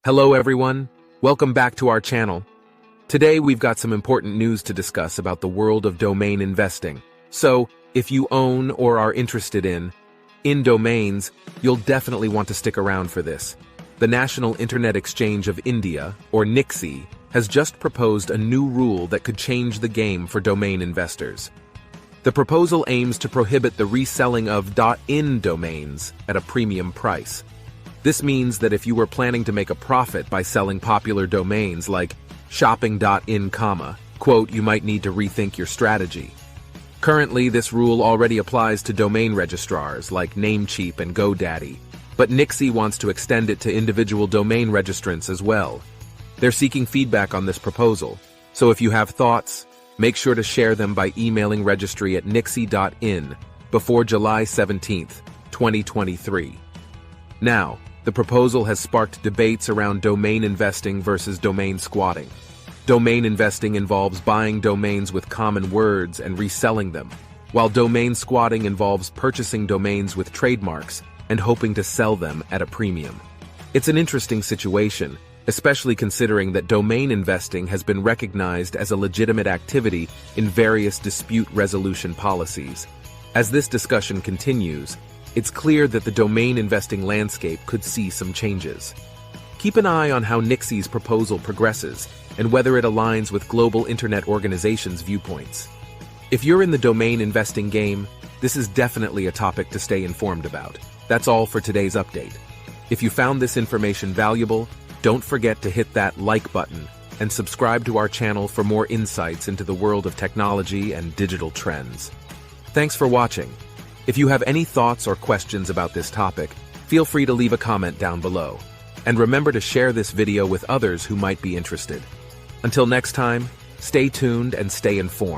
Hello everyone, welcome back to our channel. Today we've got some important news to discuss about the world of domain investing. So, if you own or are interested in domains, you'll definitely want to stick around for this. The National Internet Exchange of India, or NIXI, has just proposed a new rule that could change the game for domain investors. The proposal aims to prohibit the reselling of .in domains at a premium price. This means that if you were planning to make a profit by selling popular domains like shopping.in, quote, you might need to rethink your strategy. Currently, this rule already applies to domain registrars like Namecheap and GoDaddy, but NIXI wants to extend it to individual domain registrants as well. They're seeking feedback on this proposal, so if you have thoughts, make sure to share them by emailing registry@nixi.in before July 17th, 2023. Now, the proposal has sparked debates around domain investing versus domain squatting. Domain investing involves buying domains with common words and reselling them, while domain squatting involves purchasing domains with trademarks and hoping to sell them at a premium. It's an interesting situation, especially considering that domain investing has been recognized as a legitimate activity in various dispute resolution policies. As this discussion continues, it's clear that the domain investing landscape could see some changes. Keep an eye on how NIXI's proposal progresses and whether it aligns with global internet organizations' viewpoints. If you're in the domain investing game, this is definitely a topic to stay informed about. That's all for today's update. If you found this information valuable, don't forget to hit that like button and subscribe to our channel for more insights into the world of technology and digital trends. Thanks for watching. If you have any thoughts or questions about this topic, feel free to leave a comment down below. And remember to share this video with others who might be interested. Until next time, stay tuned and stay informed.